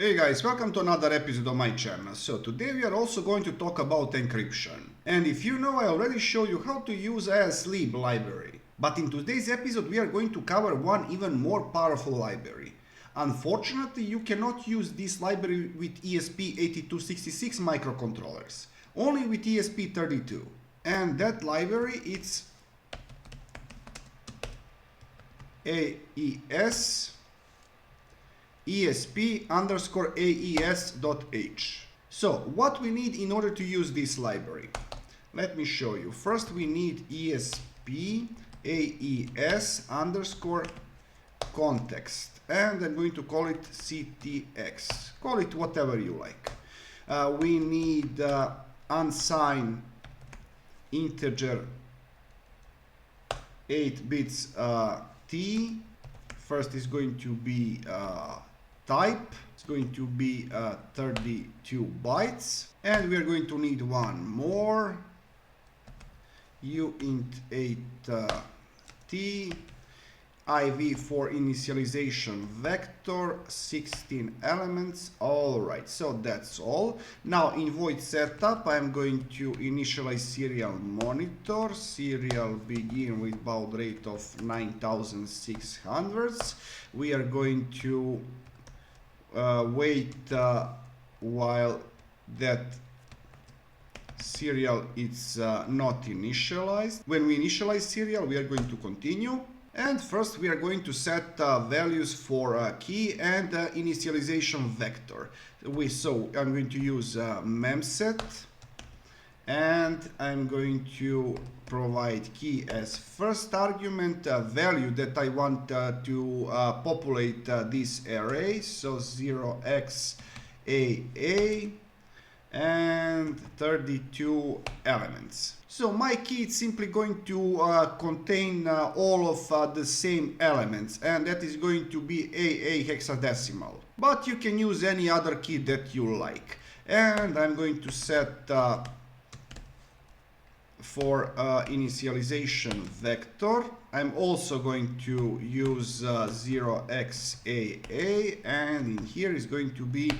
Hey guys, welcome to another episode of my channel. So today we are also going to talk about encryption. And if you know, I already showed you how to use ESLib library. But in today's episode we are going to cover one even more powerful library. Unfortunately, you cannot use this library with ESP8266 microcontrollers, only with ESP32. And that library is AES ESP_AES.h. So what we need in order to use this library? Let me show you. First we need ESP-AES_context, and I'm going to call it CTX. Call it whatever you like. We need unsigned integer 8 bits T. First is going to be type. It's going to be 32 bytes, and we are going to need one more uint8 t IV for initialization vector, 16 elements. All right, so that's all. Now in void setup I'm going to initialize serial monitor. Serial begin with baud rate of 9600. We are going to wait while that serial is not initialized. When we initialize serial, we are going to continue. And first we are going to set values for key and initialization vector. So I'm going to use memset, and I'm going to provide key as first argument, value that I want to populate this array, so 0xAA and 32 elements. So my key is simply going to contain all of the same elements, and that is going to be AA hexadecimal. But you can use any other key that you like. And I'm going to set for initialization vector. I'm also going to use 0xAA, and in here is going to be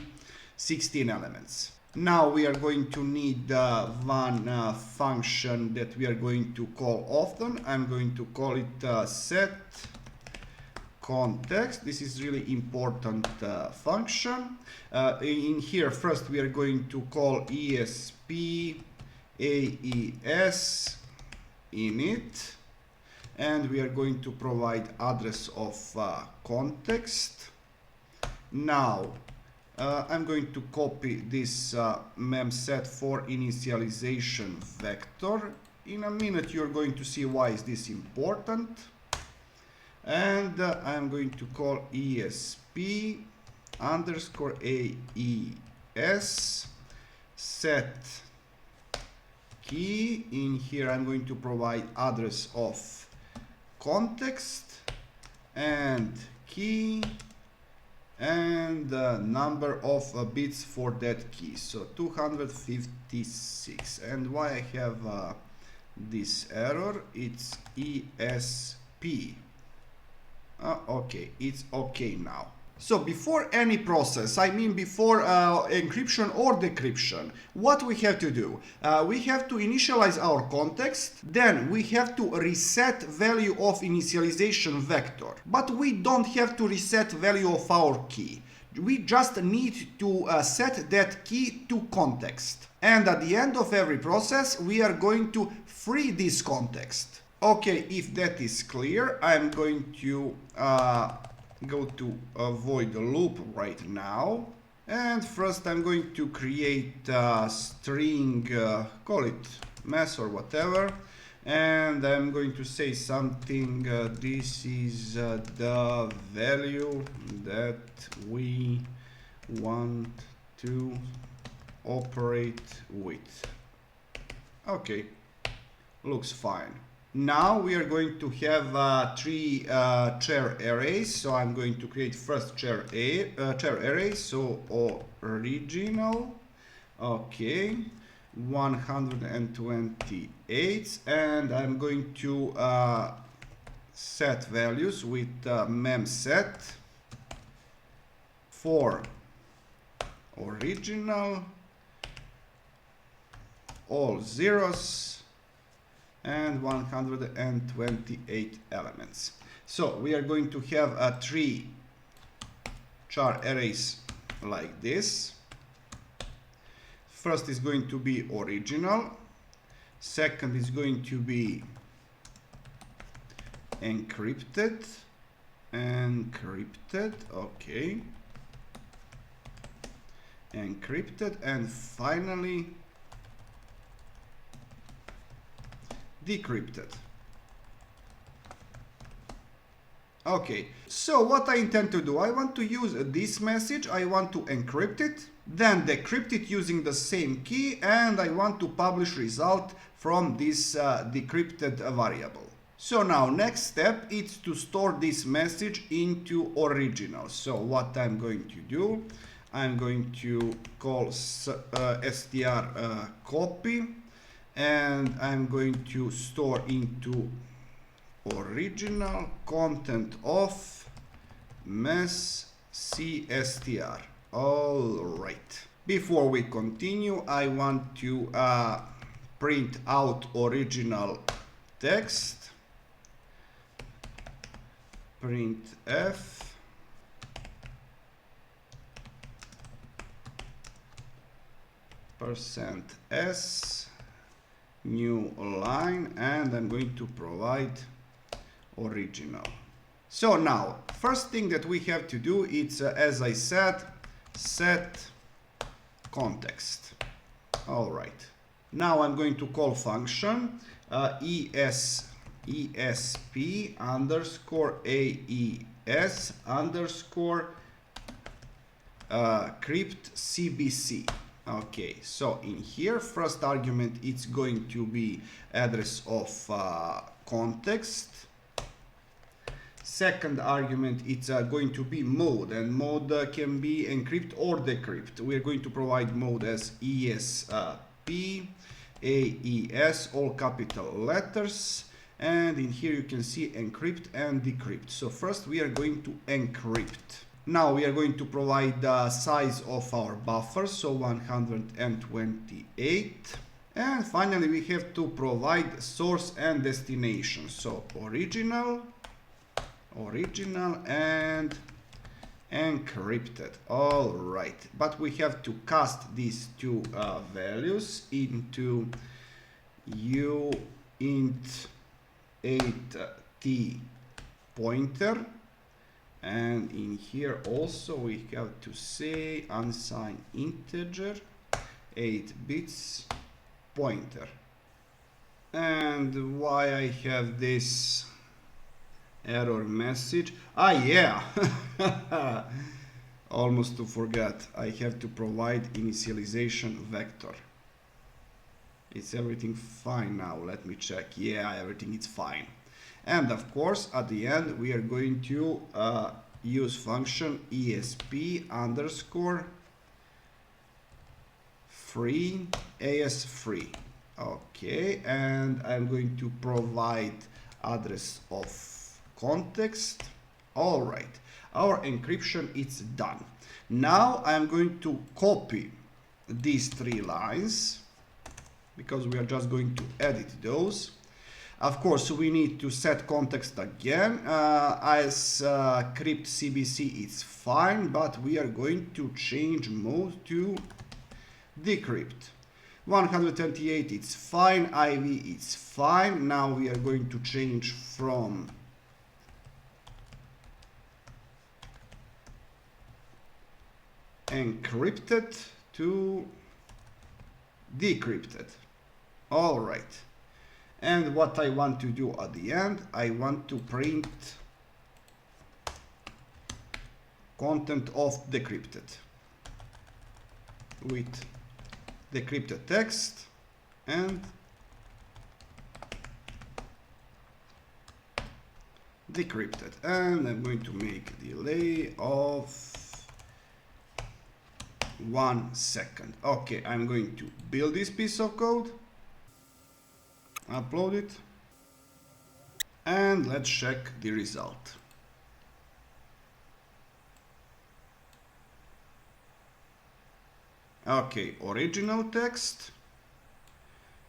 16 elements. Now we are going to need one function that we are going to call often. I'm going to call it set context. This is really important function. In here first we are going to call ESP-AES init, and we are going to provide address of context. Now I'm going to copy this memset for initialization vector. In a minute you're going to see why is this important. And I'm going to call ESP_AES set key. In here I'm going to provide address of context and key and number of bits for that key, so 256. And why I have this error, it's ESP. Okay, it's okay now. So before any process, I mean before encryption or decryption, what we have to do? We have to initialize our context, then we have to reset value of initialization vector. But we don't have to reset value of our key. We just need to set that key to context. And at the end of every process, we are going to free this context. Okay, if that is clear, I'm going to go to avoid the loop right now, and first I'm going to create a string, call it mess or whatever, and I'm going to say something, this is the value that we want to operate with. Okay, looks fine. Now we are going to have three chair arrays. So I'm going to create first chair array. So original, okay, 128, and I'm going to set values with memset for original, all zeros, and 128 elements. So we are going to have a 3 char arrays like this. First is going to be original, second is going to be encrypted, okay, encrypted, and finally decrypted. Okay, so what I intend to do, I want to use this message, I want to encrypt it, then decrypt it using the same key, and I want to publish result from this decrypted variable. So now next step is to store this message into original. So what I'm going to do, I'm going to call str copy, and I'm going to store into original content of mess cstr. All right. Before we continue, I want to print out original text. Printf %s new line, and I'm going to provide original. So now first thing that we have to do is as I said, set context. All right, now I'm going to call function ESP_AES underscore crypt CBC. Okay, so in here first argument it's going to be address of context. Second argument, it's going to be mode, and mode can be encrypt or decrypt. We're going to provide mode as ESP-AES, all capital letters, and in here you can see encrypt and decrypt. So first we are going to encrypt. Now we are going to provide the size of our buffer, so 128. And finally we have to provide source and destination, so original and encrypted. All right, but we have to cast these two values into uint8t pointer, and in here also we have to say unsigned integer 8 bits pointer. And why I have this error message? Yeah, almost to forget, I have to provide initialization vector. Is everything fine now? Let me check. Yeah, everything is fine. And of course at the end we are going to use function ESP_free AS free. Okay, and I'm going to provide address of context. All right, our encryption is done. Now I'm going to copy these 3 lines because we are just going to edit those. Of course we need to set context again, as crypt CBC is fine, but we are going to change mode to decrypt. 128 it's fine, IV it's fine. Now we are going to change from encrypted to decrypted. All right, and what I want to do at the end, I want to print content of decrypted with decrypted text and decrypted, and I'm going to make a delay of 1 second. Okay, I'm going to build this piece of code, upload it, and let's check the result. Okay, original text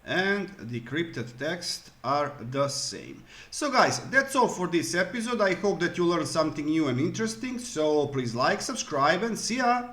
and decrypted text are the same. So guys, that's all for this episode. I hope that you learned something new and interesting. So please like, subscribe, and see ya!